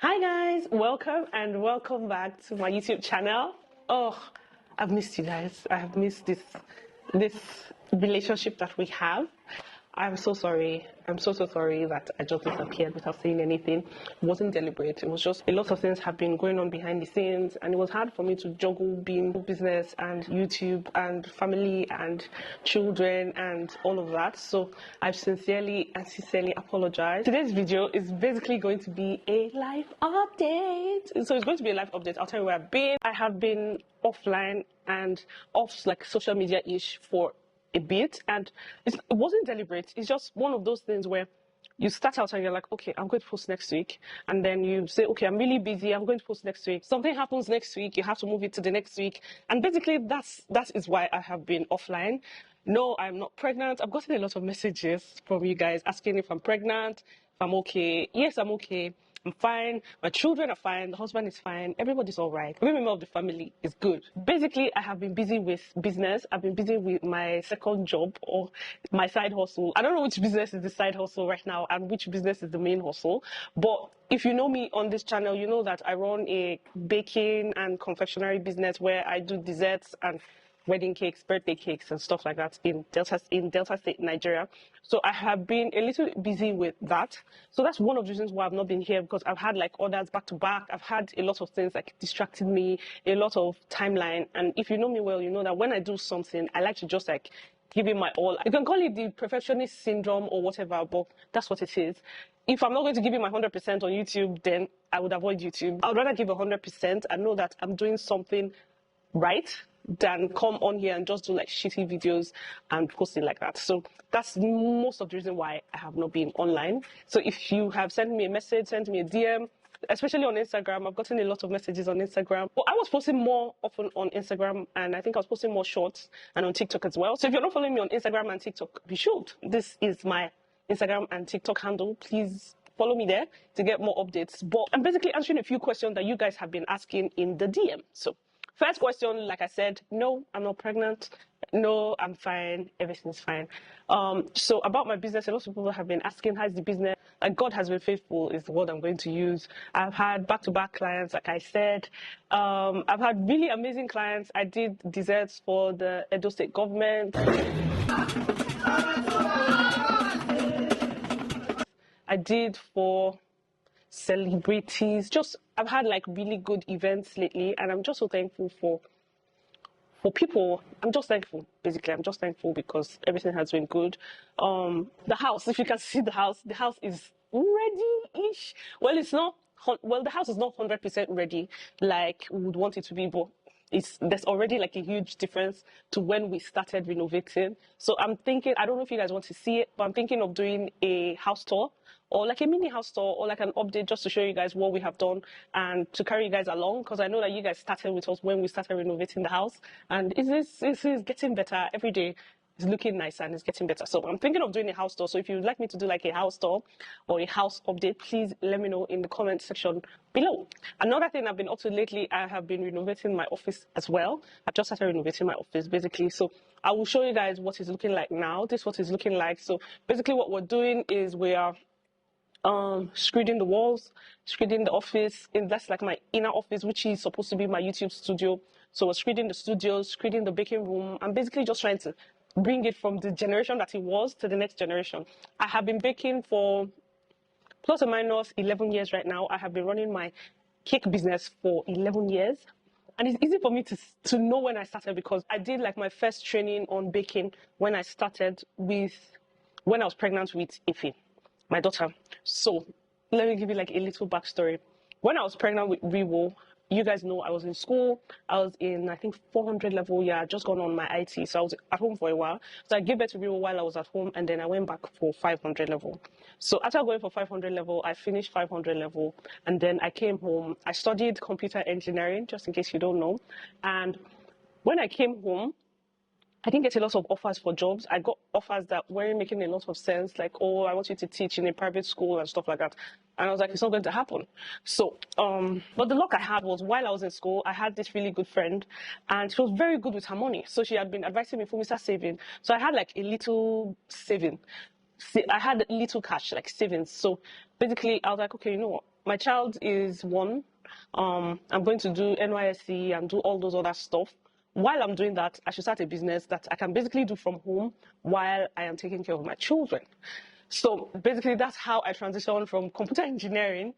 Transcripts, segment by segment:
Hi guys, welcome back to my YouTube channel. Oh, I've missed you guys. I have missed this relationship that we have. I'm so sorry. I'm so sorry that I just disappeared without saying anything. It wasn't deliberate. It was just a lot of things have been going on behind the scenes, and it was hard for me to juggle being business and YouTube and family and children and all of that. So I sincerely apologize. Today's video is basically going to be a life update. So it's going to be a life update. I'll tell you where I've been. I have been offline and off like social media-ish for a bit, and it wasn't deliberate. It's just one of those things where you start out and you're like, okay, I'm going to post next week, and then you say, okay, I'm really busy, I'm going to post next week. Something happens next week, you have to move it to the next week, and basically that is why I have been offline. No, I'm not pregnant. I've gotten a lot of messages from you guys asking if I'm pregnant, if I'm okay. Yes, I'm okay. I'm fine. My children are fine. The husband is fine. Everybody's all right. Every member of the family is good. Basically, I have been busy with business. I've been busy with my second job or my side hustle. I don't know which business is the side hustle right now and which business is the main hustle. But if you know me on this channel, you know that I run a baking and confectionery business where I do desserts and wedding cakes, birthday cakes, and stuff like that in Delta State, Nigeria. So I have been a little busy with that. So that's one of the reasons why I've not been here, because I've had like orders back to back. I've had a lot of things like distracting me, a lot of timeline. And if you know me well, you know that when I do something, I like to just like give it my all. You can call it the perfectionist syndrome or whatever, but that's what it is. If I'm not going to give it my 100% on YouTube, then I would avoid YouTube. I would rather give 100% and know that I'm doing something right than come on here and just do like shitty videos and posting like that. So that's most of the reason why I have not been online. So if you have sent me a message, sent me a DM, especially on Instagram, I've gotten a lot of messages on Instagram. Well, I was posting more often on Instagram, and I think I was posting more shorts, and on TikTok as well. So if you're not following me on Instagram and TikTok, you should. This is my Instagram and TikTok handle. Please follow me there to get more updates. But I'm basically answering a few questions that you guys have been asking in the DM. So first question, like I said, no, I'm not pregnant. No, I'm fine. Everything's fine. So about my business, a lot of people have been asking, how's the business? Like, God has been faithful is the word I'm going to use. I've had back-to-back clients, like I said. I've had really amazing clients. I did desserts for the Edo State government. I did for celebrities. Just I've had like really good events lately, and I'm just so thankful for people. I'm just thankful. Basically, I'm just thankful because everything has been good. The house, if you can see the house is ready-ish. Well, it's not. Well, the house is not 100% ready like we would want it to be, but there's already like a huge difference to when we started renovating. So I'm thinking, I don't know if you guys want to see it, but I'm thinking of doing a house tour or like a mini house tour or like an update just to show you guys what we have done and to carry you guys along, because I know that you guys started with us when we started renovating the house, and it is getting better every day. It's looking nicer and it's getting better. So I'm thinking of doing a house tour. So if you'd like me to do like a house tour or a house update, please let me know in the comment section below. Another thing I've been up to lately, I have been renovating my office as well. I've just started renovating my office basically. So I will show you guys what it's looking like now. This is what it's looking like. So basically what we're doing is we are screeding the walls, screeding the office, and that's like my inner office, which is supposed to be my YouTube studio. So we're screeding the studio, screeding the baking room. I'm basically just trying to bring it from the generation that it was to the next generation. I have been baking for plus or minus 11 years right now. I have been running my cake business for 11 years. And it's easy for me to know when I started, because I did like my first training on baking when I started when I was pregnant with Ife, my daughter. So let me give you like a little backstory. When I was pregnant with Rewo, you guys know I was in school. I was in, I think, 400 level. Yeah, I just gone on my IT. So I was at home for a while. So I gave birth to Rewo while I was at home, and then I went back for 500 level. So after going for 500 level, I finished 500 level, and then I came home. I studied computer engineering, just in case you don't know. And when I came home, I didn't get a lot of offers for jobs. I got offers that weren't making a lot of sense, like, oh, I want you to teach in a private school and stuff like that. And I was like, it's not going to happen. So, but the luck I had was while I was in school, I had this really good friend, and she was very good with her money. So she had been advising me, Fummeee, start saving. So I had like a little saving. I had little cash, like savings. So basically, I was like, okay, you know what? My child is one. I'm going to do NYSC and do all those other stuff. While I'm doing that, I should start a business that I can basically do from home while I am taking care of my children. So basically, that's how I transitioned from computer engineering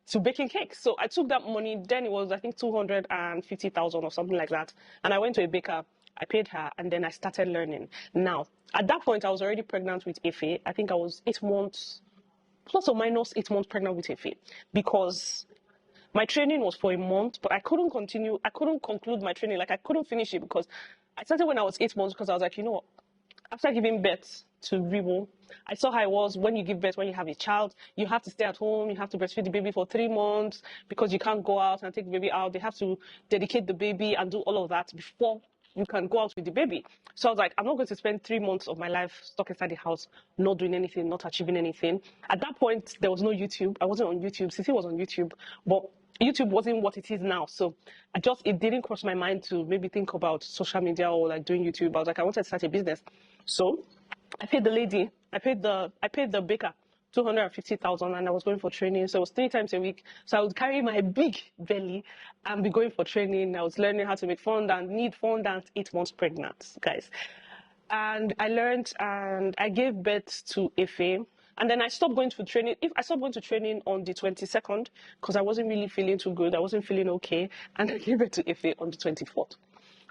to baking cakes. So I took that money, then it was, I think, 250,000 or something like that. And I went to a baker, I paid her, and then I started learning. Now, at that point, I was already pregnant with Ife. I think I was 8 months, plus or minus 8 months pregnant with Ife, because my training was for a month, but I couldn't continue. I couldn't conclude my training. Like, I couldn't finish it because I started when I was 8 months, because I was like, you know what? After giving birth to Ribo, I saw how it was when you give birth, when you have a child. You have to stay at home. You have to breastfeed the baby for 3 months because you can't go out and take the baby out. They have to dedicate the baby and do all of that before you can go out with the baby. So I was like, I'm not going to spend 3 months of my life stuck inside the house, not doing anything, not achieving anything. At that point, there was no YouTube. I wasn't on YouTube. Sisi was on YouTube, but YouTube wasn't what it is now. So it didn't cross my mind to maybe think about social media or like doing YouTube. I was like, I wanted to start a business. So I paid the lady, I paid the baker 250,000, and I was going for training. So it was 3 times a week. So I would carry my big belly and be going for training. I was learning how to make fondant, knead fondant, 8 months pregnant, guys. And I learned, and I gave birth to Ife. And then I stopped going to training. If I stopped going to training on the 22nd, because I wasn't really feeling too good, I wasn't feeling okay, and I gave birth to Ife on the 24th.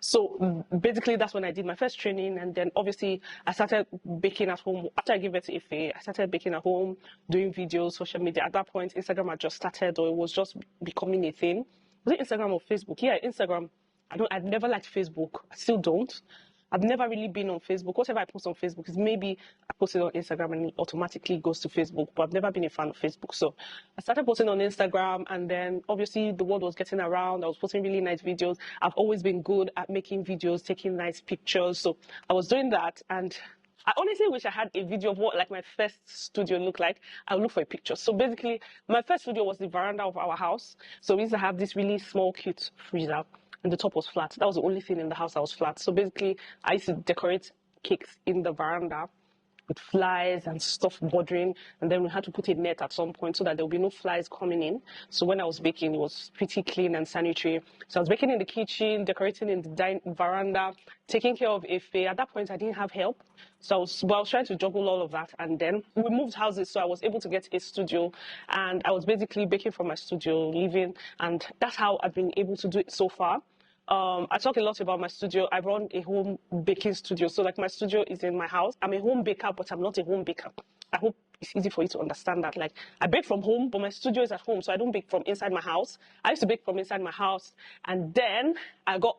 So basically, that's when I did my first training, and then obviously I started baking at home. After I gave birth to Ife, I started baking at home, doing videos, social media. At that point, Instagram had just started, or it was just becoming a thing. Was it Instagram or Facebook? Yeah, Instagram. I've never liked Facebook. I still don't. I've never really been on Facebook. Whatever I post on Facebook is maybe I post it on Instagram and it automatically goes to Facebook, but I've never been a fan of Facebook. So I started posting on Instagram, and then obviously the word was getting around. I was posting really nice videos. I've always been good at making videos, taking nice pictures. So I was doing that, and I honestly wish I had a video of what like my first studio looked like. I'll look for a picture. So basically, my first studio was the veranda of our house. So we used to have this really small, cute freezer, and the top was flat. That was the only thing in the house that was flat. So basically, I used to decorate cakes in the veranda with flies and stuff bordering, and then we had to put a net at some point so that there would be no flies coming in. So when I was baking, it was pretty clean and sanitary. So I was baking in the kitchen, decorating in the veranda, taking care of Ife. At that point, I didn't have help, so I was trying to juggle all of that. And then we moved houses, so I was able to get a studio, and I was basically baking from my studio, living, and that's how I've been able to do it so far. I talk a lot about my studio. I run a home baking studio. So like my studio is in my house. I'm a home baker, but I'm not a home baker. I hope it's easy for you to understand that. Like I bake from home, but my studio is at home. So I don't bake from inside my house. I used to bake from inside my house. And then I got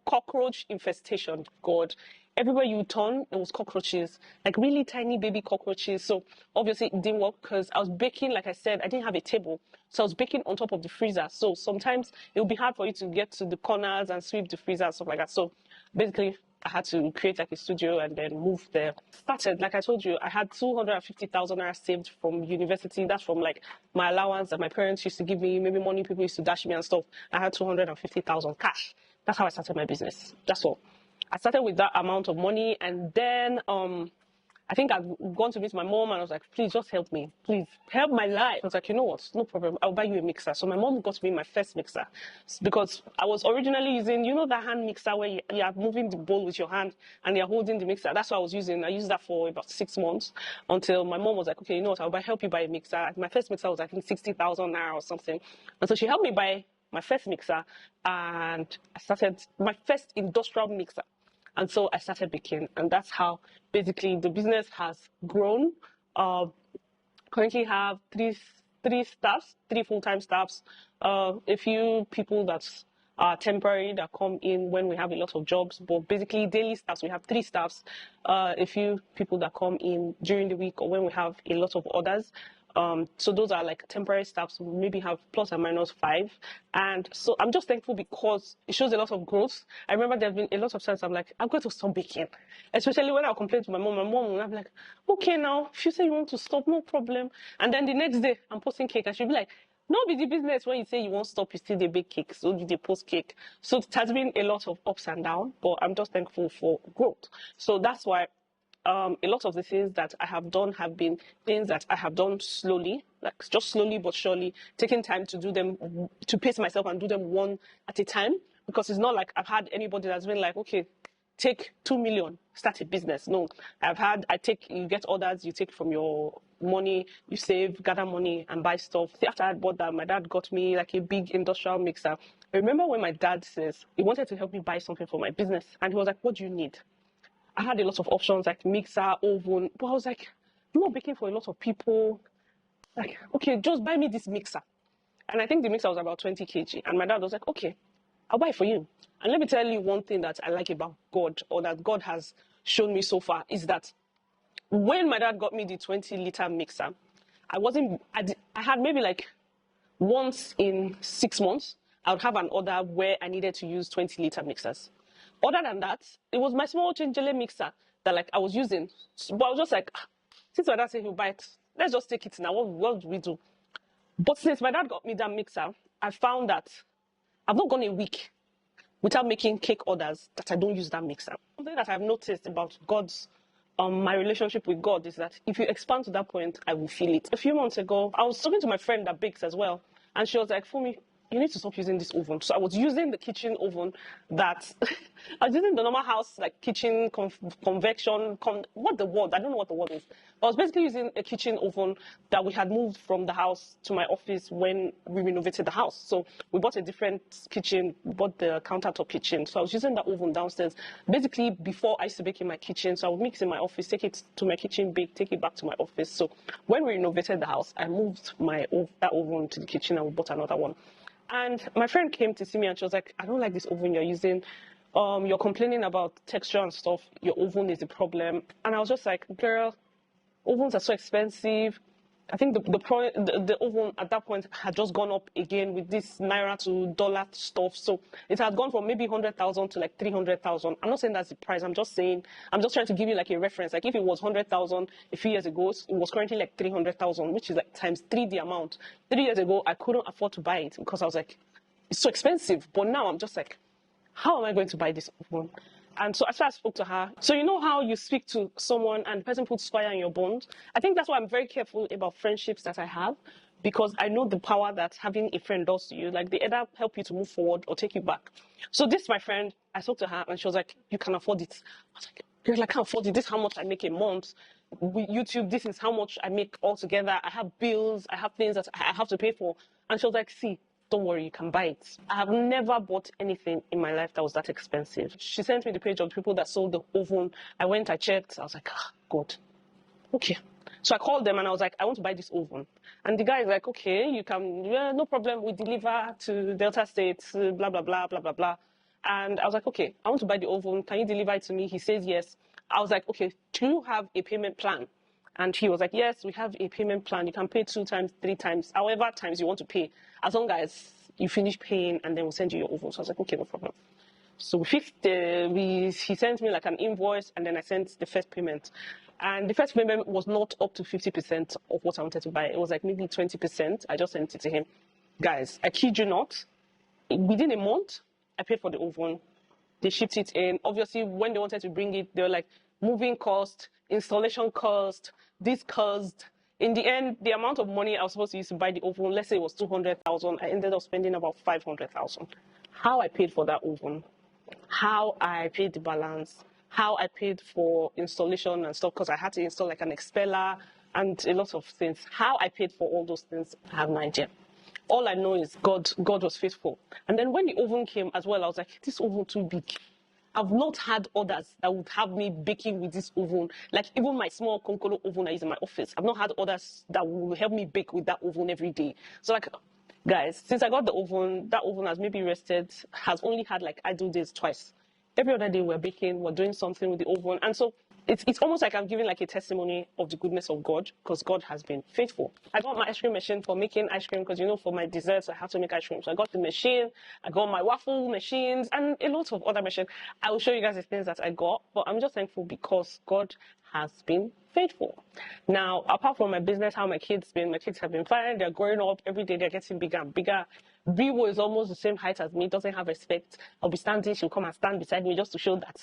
cockroach infestation. God. Everywhere you turn, it was cockroaches, like really tiny baby cockroaches. So obviously it didn't work because I was baking, like I said, I didn't have a table. So I was baking on top of the freezer. So sometimes it would be hard for you to get to the corners and sweep the freezer and stuff like that. So basically, I had to create like a studio and then move there. Started, like I told you, I had 250,000 naira saved from university. That's from like my allowance that my parents used to give me, maybe money people used to dash me and stuff. I had 250,000 cash. That's how I started my business. That's all. I started with that amount of money, and then I think I've gone to meet my mom, and I was like, please just help me. Please help my life. I was like, you know what? No problem. I'll buy you a mixer. So my mom got me my first mixer because I was originally using, you know, that hand mixer where you are moving the bowl with your hand and you're holding the mixer. That's what I was using. I used that for about 6 months until my mom was like, okay, you know what? I'll help you buy a mixer. My first mixer was, I think, 60,000 naira or something. And so she helped me buy my first mixer, and I started my first industrial mixer. And so I started baking, and that's how basically the business has grown. Currently have three staffs, three full-time staffs, a few people that are temporary that come in when we have a lot of jobs, but basically daily staffs, we have 3 staffs, a few people that come in during the week or when we have a lot of orders. So those are like temporary staffs. We maybe have plus or minus 5. And so I'm just thankful because it shows a lot of growth. I remember there have been a lot of times I'm like, I'm going to stop baking. Especially when I'll complain to my mom will be like, okay, now, if you say you want to stop, no problem. And then the next day, I'm posting cake and she'll be like, no be the business when you say you won't stop, you still dey bake cake, so you dey post cake. So it has been a lot of ups and downs, but I'm just thankful for growth. So that's why a lot of the things that I have done have been things that I have done slowly, like just slowly but surely, taking time to do them, to pace myself and do them one at a time. Because it's not like I've had anybody that's been like, okay, take 2 million, start a business. No, you get orders, you take from your money, you save, gather money and buy stuff. See, after I bought that, my dad got me like a big industrial mixer. I remember when my dad says he wanted to help me buy something for my business, and he was like, what do you need? I had a lot of options like mixer, oven, but I was like, I'm not baking for a lot of people. Like, okay, just buy me this mixer. And I think the mixer was about 20 kg. And my dad was like, okay, I'll buy it for you. And let me tell you one thing that I like about God, or that God has shown me so far, is that when my dad got me the 20-liter mixer, I had maybe like once in 6 months, I would have an order where I needed to use 20-liter mixers. Other than that, it was my small Chinchile mixer that like I was using. But I was just like, since my dad said he'll buy it, let's just take it now. What do we do? But since my dad got me that mixer, I found that I've not gone a week without making cake orders that I don't use that mixer. Something that I've noticed about my relationship with God is that if you expand to that point, I will feel it. A few months ago, I was talking to my friend that bakes as well, and she was like, Fummeee, you need to stop using this oven. So I was using the kitchen oven that I was using the normal house like kitchen convection. What the word? I don't know what the word is. I was basically using a kitchen oven that we had moved from the house to my office when we renovated the house. So we bought a different kitchen, bought the countertop kitchen. So I was using that oven downstairs. Basically, before I used to bake in my kitchen, so I would mix in my office, take it to my kitchen, bake, take it back to my office. So when we renovated the house, I moved that oven to the kitchen and we bought another one. And my friend came to see me and she was like, I don't like this oven you're using. You're complaining about texture and stuff. Your oven is a problem. And I was just like, girl, ovens are so expensive. I think the oven at that point had just gone up again with this naira to dollar stuff. So it had gone from maybe 100,000 to like 300,000. I'm not saying that's the price. I'm just trying to give you like a reference. Like if it was 100,000 a few years ago, it was currently like 300,000, which is like times 3 the amount. 3 years ago, I couldn't afford to buy it because I was like, it's so expensive. But now I'm just like, how am I going to buy this oven? And so after I spoke to her, so you know how you speak to someone and the person puts fire in your bones? I think that's why I'm very careful about friendships that I have, because I know the power that having a friend does to you. Like they either help you to move forward or take you back. So this, my friend, I spoke to her and she was like, you can afford it. I was like, girl, I can't afford it. This is how much I make a month. With YouTube, this is how much I make altogether. I have bills, I have things that I have to pay for. And she was like, see, don't worry, you can buy it. I have never bought anything in my life that was that expensive. She sent me the page of the people that sold the oven. I went, I checked. I was like, God, okay. So I called them and I was like, I want to buy this oven. And the guy is like, okay, you can, yeah, no problem. We deliver to Delta State, blah, blah, blah, blah, blah, blah. And I was like, okay, I want to buy the oven. Can you deliver it to me? He says yes. I was like, okay, do you have a payment plan? And he was like, yes, we have a payment plan. You can pay 2 times, 3 times, however times you want to pay, as long as you finish paying, and then we'll send you your oven. So I was like, okay, no problem. So he sent me like an invoice, and then I sent the first payment. And the first payment was not up to 50% of what I wanted to buy. It was like maybe 20%. I just sent it to him. Guys, I kid you not, within a month, I paid for the oven. They shipped it in. Obviously, when they wanted to bring it, they were like, moving cost, installation cost, this cost. In the end, the amount of money I was supposed to use to buy the oven, let's say it was 200,000, I ended up spending about 500,000. How I paid for that oven, how I paid the balance, how I paid for installation and stuff, because I had to install like an expeller and a lot of things. How I paid for all those things, I have no idea. All I know is God was faithful. And then when the oven came as well, I was like, this oven too big. I've not had orders that would have me baking with this oven. Like even my small Konkolo oven I use in my office, I've not had orders that will help me bake with that oven every day. So like, guys, since I got the oven, that oven has maybe has only had like idle days twice. Every other day we're baking, we're doing something with the oven. And so it's almost like I'm giving like a testimony of the goodness of God, because God has been faithful. I got my ice cream machine for making ice cream, because you know, for my desserts I have to make ice cream. So I got the machine, I got my waffle machines, and a lot of other machines. I will show you guys the things that I got, but I'm just thankful because God has been faithful. Now, apart from my business, how my kids have been fine. They're growing up every day. They're getting bigger and bigger. Briwo is almost the same height as me. Doesn't have respect. I'll be standing. She'll come and stand beside me just to show that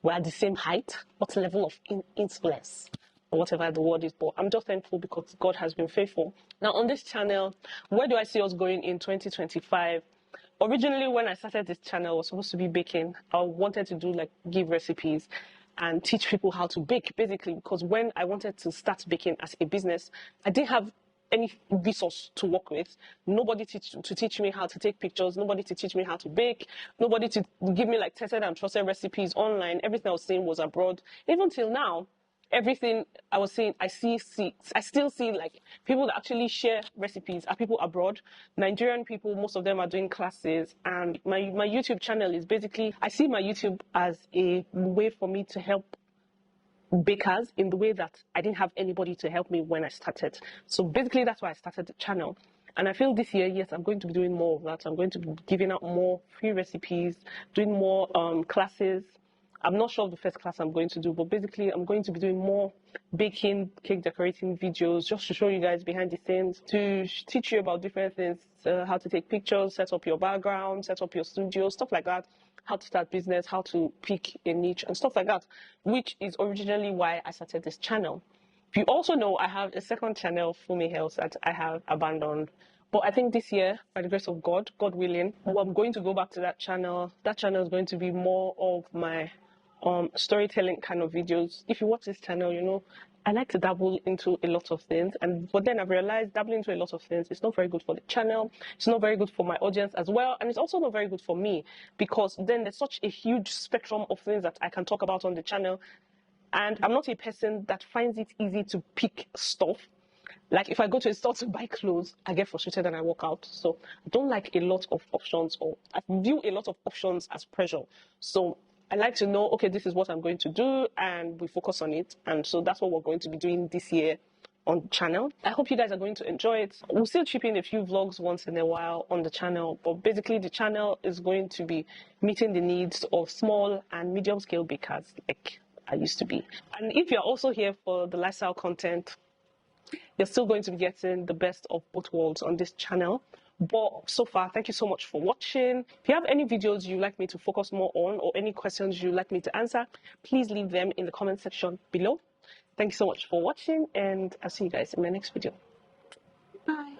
we're at the same height, what level of influence, or whatever the word is. But I'm just thankful because God has been faithful. Now, on this channel, where do I see us going in 2025? Originally, when I started this channel, I was supposed to be baking. I wanted to do like give recipes and teach people how to bake, basically, because when I wanted to start baking as a business, I didn't have any resource to work with. Nobody to teach me how to take pictures, nobody to teach me how to bake, nobody to give me like tested and trusted recipes online. Everything I was seeing was abroad. Even till now, everything I was saying, I still see like people that actually share recipes are people abroad. Nigerian people, most of them are doing classes, and my YouTube channel is basically, I see my YouTube as a way for me to help bakers in the way that I didn't have anybody to help me when I started. So basically that's why I started the channel. And I feel this year, yes, I'm going to be doing more of that. I'm going to be giving out more free recipes, doing more classes. I'm not sure of the first class I'm going to do, but basically I'm going to be doing more baking, cake decorating videos just to show you guys behind the scenes, to teach you about different things, how to take pictures, set up your background, set up your studio, stuff like that, how to start business, how to pick a niche and stuff like that, which is originally why I started this channel. If you also know, I have a second channel, Fummeee Health, that I have abandoned. But I think this year, by the grace of God, God willing, I'm going to go back to that channel. That channel is going to be more of my storytelling kind of videos. If you watch this channel, you know I like to dabble into a lot of things, but then I've realized dabbling into a lot of things is not very good for the channel. It's not very good for my audience as well, and it's also not very good for me, because then there's such a huge spectrum of things that I can talk about on the channel, and I'm not a person that finds it easy to pick stuff. Like if I go to a store to buy clothes, I get frustrated and I walk out. So I don't like a lot of options, or I view a lot of options as pressure. So I like to know, okay, this is what I'm going to do, and we focus on it. And so that's what we're going to be doing this year on the channel. I hope you guys are going to enjoy it. We'll still chip in a few vlogs once in a while on the channel, but basically the channel is going to be meeting the needs of small and medium scale bakers like I used to be. And if you're also here for the lifestyle content, you're still going to be getting the best of both worlds on this channel. But so far, thank you so much for watching. If you have any videos you'd like me to focus more on, or any questions you'd like me to answer, please leave them in the comment section below. Thank you so much for watching, and I'll see you guys in my next video. Bye.